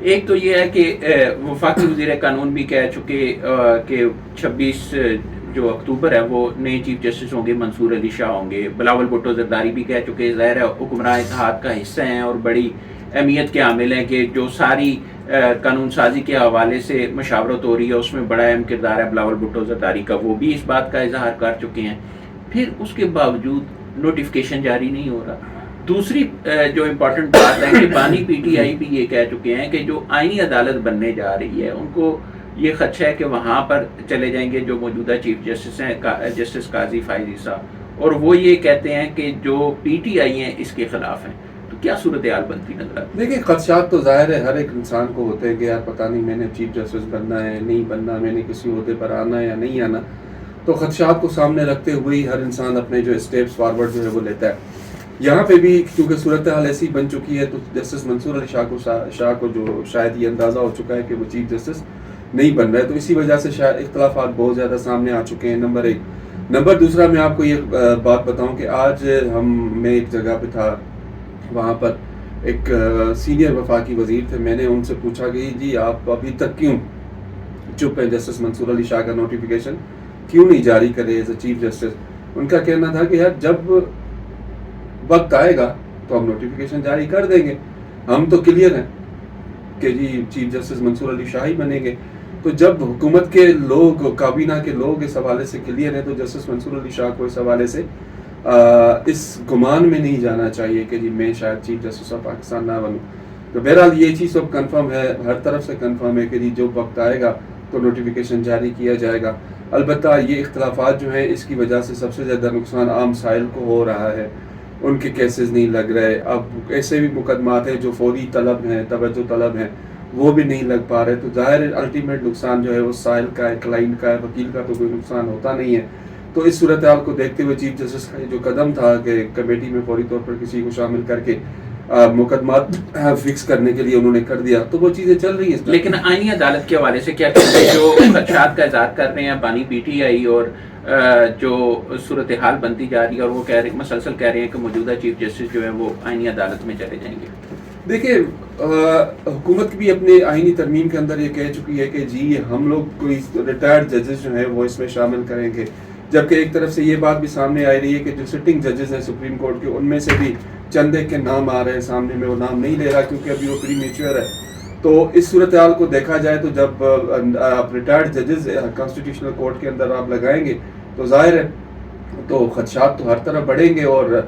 ایک تو یہ ہے کہ وفاقی وزیر قانون بھی کہہ چکے کہ 26 جو اکتوبر ہے وہ نئے چیف جسٹس ہوں گے، منصور علی شاہ ہوں گے. بلاول بھٹو زرداری بھی کہہ چکے، ظاہر ہے حکمراں اتحاد کا حصہ ہیں اور بڑی اہمیت کے عامل ہیں کہ جو ساری قانون سازی کے حوالے سے مشاورت ہو رہی ہے اس میں بڑا اہم کردار ہے بلاول بھٹو زرداری کا، وہ بھی اس بات کا اظہار کر چکے ہیں. پھر اس کے باوجود نوٹیفیکیشن جاری نہیں ہو رہا. دوسری جو امپورٹنٹ بات ہے کہ بانی پی ٹی آئی بھی یہ کہہ چکے ہیں کہ جو آئینی عدالت بننے جا رہی ہے ان کو یہ خدشہ ہے کہ وہاں پر چلے جائیں گے جو موجودہ چیف جسٹس ہیں جسٹس قاضی فائز عیسیٰ، اور وہ یہ کہتے ہیں کہ جو پی ٹی آئی ہیں اس کے خلاف ہیں. تو کیا صورتحال بنتی نظر آتی؟ دیکھیں خدشات تو ظاہر ہے ہر ایک انسان کو ہوتے ہیں کہ یار پتہ نہیں میں نے چیف جسٹس بننا ہے نہیں بننا، میں نے کسی عہدے پر آنا ہے یا نہیں آنا. تو خدشات کو سامنے رکھتے ہوئے ہی ہر انسان اپنے جو اسٹیپس فارورڈ جو ہے وہ لیتا ہے. یہاں پہ بھی کیونکہ صورتحال ایسی بن چکی ہے تو جسٹس منصور علی شاہ کو جو شاید یہ اندازہ ہو چکا ہے کہ وہ چیف جسٹس نہیں بن رہا ہے، تو اسی وجہ سے شاید اختلافات بہت زیادہ سامنے آ چکے ہیں. نمبر ایک. نمبر دوسرا، میں آپ کو یہ بات بتاؤں کہ آج میں ایک جگہ پہ تھا، وہاں پر ایک سینئر وفاقی وزیر تھے. میں نے ان سے پوچھا کہ جی آپ ابھی تک کیوں چپ ہیں، جسٹس منصور علی شاہ کا نوٹیفیکیشن کیوں نہیں جاری کرے ایز اے چیف جسٹس؟ ان کا کہنا تھا کہ یار جب وقت آئے گا تو ہم نوٹیفیکیشن جاری کر دیں گے، ہم تو کلیئر ہیں کہ جی چیف جسٹس منصور علی شاہ ہی بنیں گے. تو جب حکومت کے لوگ، کابینہ کے لوگ اس حوالے سے کلیئر ہیں تو جسٹس منصور علی شاہ کو اس حوالے سے اس گمان میں نہیں جانا چاہیے کہ جی میں شاید چیف جسٹس آف پاکستان نہ بنوں. تو بہرحال یہ چیز اب کنفرم ہے، ہر طرف سے کنفرم ہے کہ جی جو وقت آئے گا تو نوٹیفیکیشن جاری کیا جائے گا. البتہ یہ اختلافات جو ہیں اس کی وجہ سے سب سے زیادہ نقصان عام سائل کو ہو رہا ہے. ان کے کیسز نہیں لگ رہے. اب ایسے بھی مقدمات ہیں جو فوری طلب ہیں، توجہ طلب ہیں، وہ بھی نہیں لگ پا رہے. تو ظاہر الٹیمیٹ نقصان جو ہے وہ سائل کا ہے، کلائنٹ کا ہے، وکیل کا تو کوئی نقصان ہوتا نہیں ہے. تو اس صورتحال کو دیکھتے ہوئے چیف جسٹس کا جو قدم تھا کہ کمیٹی میں فوری طور پر کسی کو شامل کر کے مقدمات فکس کرنے کے لیے انہوں نے کر دیا، تو وہ چیزیں چل رہی ہیں. لیکن آئینی عدالت کے حوالے سے کیا کہتے ہیں جو خدشات کا اظہار کر رہے ہیں بانی پی ٹی آئی اور جو صورتحال بنتی جا رہی ہے، اور وہ کہہ رہے مسلسل کہہ رہے ہیں کہ موجودہ چیف جسٹس جو ہیں وہ آئینی عدالت میں چلے جائیں گے؟ دیکھیں حکومت بھی اپنے آئینی ترمیم کے اندر یہ کہہ چکی ہے کہ جی ہم لوگ کوئی ریٹائرڈ ججز جو ہیں وہ اس میں شامل کریں گے. جبکہ ایک طرف سے یہ بات بھی سامنے آ رہی ہے کہ جو سٹنگ ججز ہیں سپریم کورٹ کے ان میں سے بھی چند ایک کے نام آ رہے ہیں سامنے. میں وہ نام نہیں لے رہا کیونکہ ابھی وہ پری میچور ہے. تو اس صورتحال کو دیکھا جائے تو جب آپ ریٹائرڈ ججز کانسٹیٹیوشنل کورٹ کے اندر آپ لگائیں گے تو ظاہر ہے تو خدشات تو ہر طرف بڑھیں گے. اور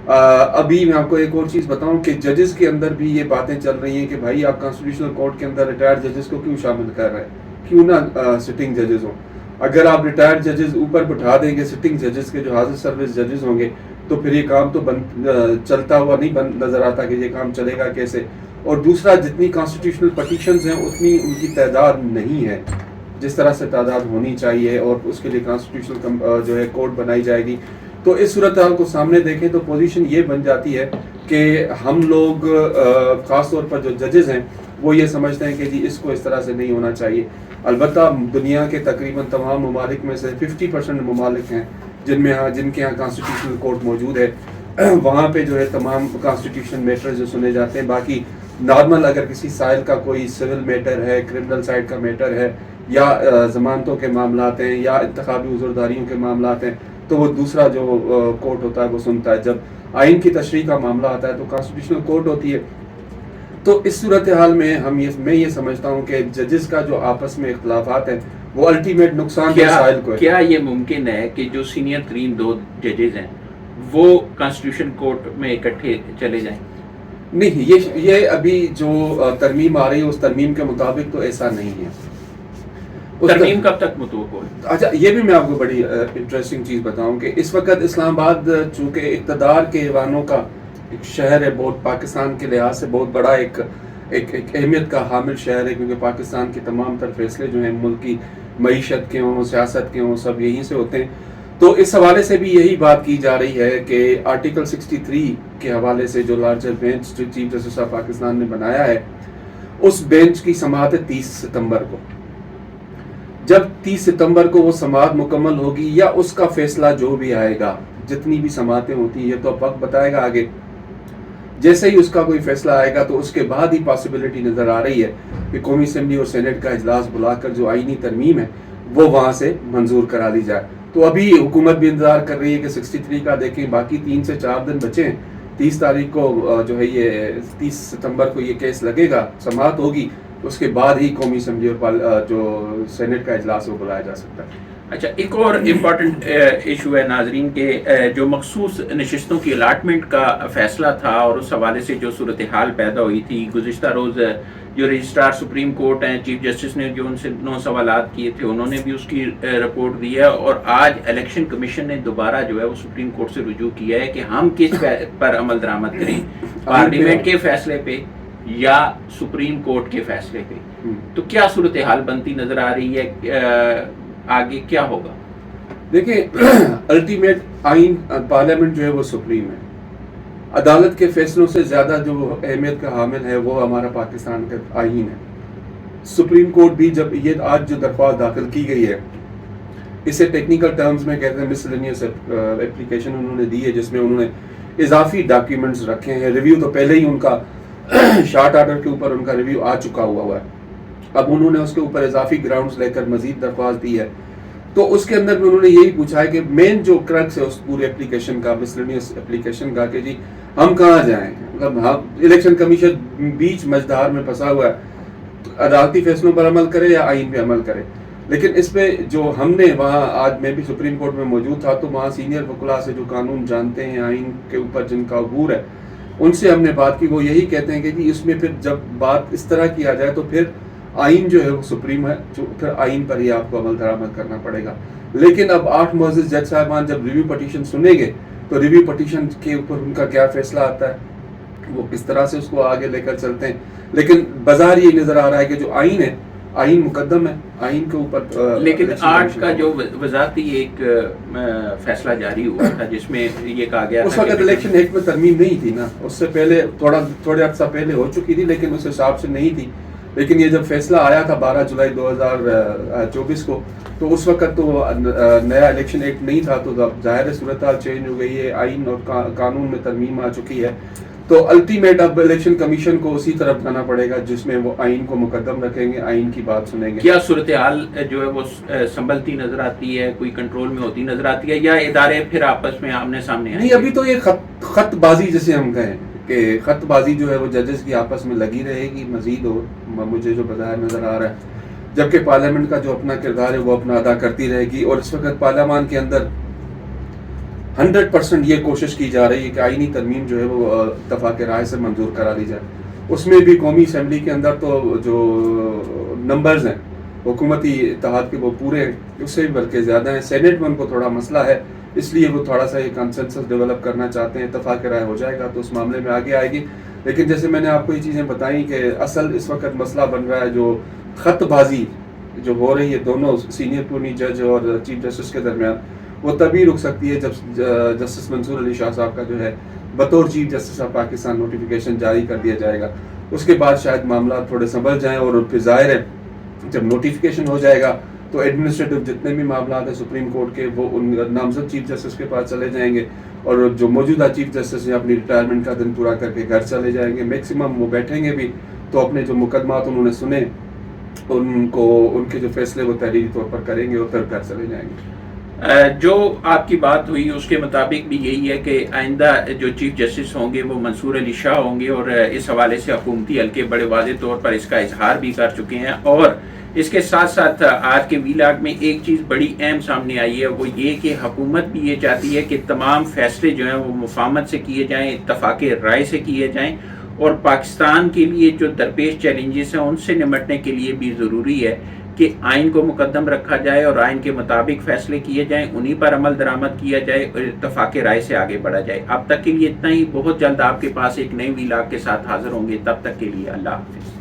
ابھی میں آپ کو ایک اور چیز بتاؤں کہ ججز کے اندر بھی یہ باتیں چل رہی ہیں کہ بھائی آپ کانسٹیٹیوشنل کورٹ کے اندر ریٹائرڈ ججز کو کیوں شامل کر رہے ہیں، کیوں نہ سٹنگ ججز ہوں. اگر آپ ریٹائرڈ ججز اوپر بٹھا دیں گے سٹنگ ججز کے جو حاضر سروس ججز ہوں گے تو پھر یہ کام تو چلتا ہوا نہیں نظر آتا کہ یہ کام چلے گا کیسے. اور دوسرا جتنی کانسٹیٹیوشنل پٹیشنز ہیں اتنی ان کی تعداد نہیں ہے جس طرح سے تعداد ہونی چاہیے، اور اس کے لیے کانسٹیٹیوشنل جو ہے کوڈ بنائی جائے گی. تو اس صورتحال کو سامنے دیکھیں تو پوزیشن یہ بن جاتی ہے کہ ہم لوگ خاص طور پر جو ججز ہیں وہ یہ سمجھتے ہیں کہ جی اس کو اس طرح سے نہیں ہونا چاہیے. البتہ دنیا کے تقریباً تمام ممالک میں سے 50% ممالک ہیں جن کے یہاں کانسٹیٹیوشنل کورٹ موجود ہے. وہاں پہ جو ہے تمام کانسٹیٹیوشن میٹر جو سنے جاتے ہیں. باقی نارمل اگر کسی سائل کا کوئی سول میٹر ہے، کرمنل سائڈ کا میٹر ہے، یا ضمانتوں کے معاملات ہیں، یا انتخابی عذرداریوں کے معاملات ہیں، تو وہ دوسرا جو کورٹ ہوتا ہے وہ سنتا ہے. جب آئین کی تشریح کا معاملہ آتا ہے تو کانسٹیٹیوشنل کورٹ ہوتی ہے. تو اس صورتحال میں میں یہ سمجھتا ہوں کہ ججز کا جو آپس میں اختلافات ہیں وہ الٹیمیٹ نقصان مسائل کو ہے. کیا یہ ممکن ہے کہ جو سینئر ترین 2 ججز ہیں وہ کانسٹیٹیوشن کورٹ میں اکٹھے چلے جائیں؟ نہیں، یہ ابھی جو ترمیم آ رہی ہے اس ترمیم کے مطابق تو ایسا نہیں ہے. ترمیم کب تک متوقع ہے؟ اچھا یہ بھی میں آپ کو بڑی انٹرسٹنگ چیز بتاؤں کہ اس وقت اسلام آباد چونکہ اقتدار کے ایوانوں کا ایک شہر ہے، بہت پاکستان کے لحاظ سے بہت بڑا ایک اہمیت کا حامل شہر ہے، کیونکہ پاکستان کے تمام تر فیصلے جو ہیں ملک کی معیشت کے ہوں، سیاست کے ہوں، سب یہیں سے ہوتے ہیں. تو اس حوالے سے بھی یہی بات کی جا رہی ہے کہ آرٹیکل 63 کے حوالے سے جو لارجر بینچ جو چیف جسٹس آف پاکستان نے بنایا ہے اس بینچ کی سماعت 30 ستمبر کو. جب 30 ستمبر کو وہ سماعت مکمل ہوگی یا اس کا فیصلہ جو بھی آئے گا، جتنی بھی سماعتیں ہوتی ہیں یہ تو اب وقت بتائے گا آگے. جیسے ہی اس کا کوئی فیصلہ آئے گا تو اس کے بعد ہی پاسبلٹی نظر آ رہی ہے کہ قومی اسمبلی اور سینٹ کا اجلاس بلا کر جو آئینی ترمیم ہے وہ وہاں سے منظور کرا لی جائے. تو ابھی حکومت بھی انتظار کر رہی ہے کہ 63 کا دیکھیں، باقی 3 سے 4 دن بچے ہیں. 30 تاریخ کو جو ہے یہ 30 ستمبر کو یہ کیس لگے گا، سماعت ہوگی، اس کے بعد ہی قومی اسمبلی اور جو سینٹ کا اجلاس وہ بلایا جا سکتا ہے. اچھا، ایک اور امپورٹنٹ ایشو ہے ناظرین کے جو مخصوص نشستوں کی الاٹمنٹ کا فیصلہ تھا اور اس حوالے سے جو صورتحال پیدا ہوئی تھی. گزشتہ روز جو رجسٹرار سپریم کورٹ ہیں، چیف جسٹس نے جو ان سے 9 سوالات کیے تھے، انہوں نے بھی اس کی رپورٹ دی ہے. اور آج الیکشن کمیشن نے دوبارہ جو ہے وہ سپریم کورٹ سے رجوع کیا ہے کہ ہم کس پر عمل درآمد کریں، پارلیمنٹ کے فیصلے پہ یا سپریم کورٹ کے فیصلے پہ. تو کیا صورتحال بنتی نظر آ رہی ہے، آگے کیا ہوگا؟ دیکھیں، الٹیمیٹ آئین پارلیمنٹ جو ہے وہ سپریم ہے. عدالت کے فیصلوں سے زیادہ جو اہمیت کا حامل ہے وہ ہمارا پاکستان کا آئین ہے. سپریم کورٹ بھی جب یہ آج جو درخواست داخل کی گئی ہے، اسے ٹیکنیکل ٹرمز میں کہتے ہیں مسلینیس اپلیکیشن انہوں نے دی ہے، جس میں انہوں نے اضافی ڈاکیومنٹس رکھے ہیں. ریویو تو پہلے ہی ان کا شارٹ آرڈر کے اوپر ان کا ریویو آ چکا ہوا ہے. اب انہوں نے اس کے اوپر اضافی گراؤنڈز لے کر مزید درخواست دی ہے. تو اس کے اندر بھی انہوں نے یہی پوچھا ہے کہ مین جو کرکس ہے اس پورے اپلیکیشن کا، مسلینیس اپلیکیشن کا، کہ جی ہم کہاں جائیں. مطلب الیکشن کمیشن بیچ مجدار میں پھنسا ہوا ہے، عدالتی فیصلوں پر عمل کرے یا آئین پہ عمل کرے. لیکن اس پہ جو ہم نے وہاں، آج میں بھی سپریم کورٹ میں موجود تھا، تو وہاں سینئر وکلاء سے جو قانون جانتے ہیں آئین کے اوپر جن کا عبور ہے، ان سے ہم نے بات کی. وہ یہی کہتے ہیں کہ جی اس میں پھر جب بات اس طرح کیا جائے تو پھر آئین جو ہے وہ سپریم ہے، جو پھر آئین پر ہی آپ کو عمل درآمد کرنا پڑے گا. لیکن اب 8 معزز جج صاحبان جب ریویو پٹیشن سنیں گے تو ریویو پٹیشن کے اوپر ان کا کیا فیصلہ آتا ہے، وہ کس طرح سے اس کو آگے لے کر چلتے ہیں. لیکن بظاہر یہ نظر آ رہا ہے کہ جو آئین ہے، آئین مقدم ہے، آئین کے اوپر. لیکن 8 کا جو وزارتی ایک فیصلہ جاری ہوا تھا جس میں یہ کہا گیا اس وقت الیکشن ایکٹ میں ترمیم نہیں تھی نا، اس سے پہلے تھوڑے عرصہ پہلے ہو چکی تھی، لیکن اس حساب سے نہیں تھی. لیکن یہ جب فیصلہ آیا تھا 12 جولائی 2024 کو، تو اس وقت تو نیا الیکشن ایکٹ نہیں تھا. تو ظاہر صورتحال چینج ہو گئی ہے، آئین اور قانون میں ترمیم آ چکی ہے. تو الٹیمیٹ اب الیکشن کمیشن کو اسی طرف جانا پڑے گا جس میں وہ آئین کو مقدم رکھیں گے، آئین کی بات سنیں گے. کیا صورتحال جو ہے وہ سنبھلتی نظر آتی ہے، کوئی کنٹرول میں ہوتی نظر آتی ہے، یا ادارے پھر آپس میں آمنے سامنے آئیں؟ نہیں، ابھی تو یہ خط بازی جسے ہم کہیں کہ خط بازی جو ہے وہ ججز کی آپس میں لگی رہے گی مزید، اور مجھے جو بظاہر نظر آ رہا ہے، جبکہ پارلیمنٹ کا جو اپنا کردار ہے وہ اپنا ادا کرتی رہے گی. اور اس وقت پارلیمان کے اندر 100% یہ کوشش کی جا رہی ہے کہ آئینی ترمیم جو ہے وہ اتفاق رائے سے منظور کرا لی جائے. اس میں بھی قومی اسمبلی کے اندر تو جو نمبرز ہیں حکومتی اتحاد کے وہ پورے اس سے بھی بلکہ زیادہ ہیں. سینٹ میں ان کو تھوڑا مسئلہ ہے، اس لیے وہ تھوڑا سا یہ کنسنسس ڈیولپ کرنا چاہتے ہیں. اتفاق رائے ہو جائے گا تو اس معاملے میں آگے آئے گی. لیکن جیسے میں نے آپ کو یہ چیزیں بتائیں کہ اصل اس وقت مسئلہ بن رہا ہے جو خط بازی جو ہو رہی ہے دونوں سینئر اٹارنی جج اور چیف جسٹس کے درمیان، وہ تبھی رک سکتی ہے جب جسٹس منصور علی شاہ صاحب کا جو ہے بطور chief justice of Pakistan notification جاری کر دیا جائے گا. اس کے بعد شاید معاملات تھوڑے سنبھل جائیں. اور پھر ظاہر ہے جب نوٹیفیکیشن ہو جائے گا تو ایڈمنسٹریٹو جتنے بھی معاملات ہیں سپریم کورٹ کے وہ ان نامزد چیف جسٹس کے پاس چلے جائیں گے، اور جو موجودہ چیف جسٹس ہیں اپنی ریٹائرمنٹ کا دن پورا کر کے گھر چلے جائیں گے. میکسیمم وہ بیٹھیں گے بھی تو اپنے جو مقدمات انہوں نے سنے ان کے جو فیصلے وہ تحریری طور پر کریں گے اور پھر گھر چلے جائیں گے. جو آپ کی بات ہوئی اس کے مطابق بھی یہی ہے کہ آئندہ جو چیف جسٹس ہوں گے وہ منصور علی شاہ ہوں گے، اور اس حوالے سے حکومتی حلقے بڑے واضح طور پر اس کا اظہار بھی کر چکے ہیں. اور اس کے ساتھ ساتھ آج کے ویلاگ میں ایک چیز بڑی اہم سامنے آئی ہے، وہ یہ کہ حکومت بھی یہ چاہتی ہے کہ تمام فیصلے جو ہیں وہ مفاہمت سے کیے جائیں، اتفاق رائے سے کیے جائیں، اور پاکستان کے لیے جو درپیش چیلنجز ہیں ان سے نمٹنے کے لیے بھی ضروری ہے کہ آئین کو مقدم رکھا جائے اور آئین کے مطابق فیصلے کیے جائیں، انہی پر عمل درآمد کیا جائے اور اتفاق رائے سے آگے بڑھا جائے. اب تک کے لیے اتنا ہی. بہت جلد آپ کے پاس ایک نئی ویلاگ کے ساتھ حاضر ہوں گے. تب تک کے لیے اللہ حافظ.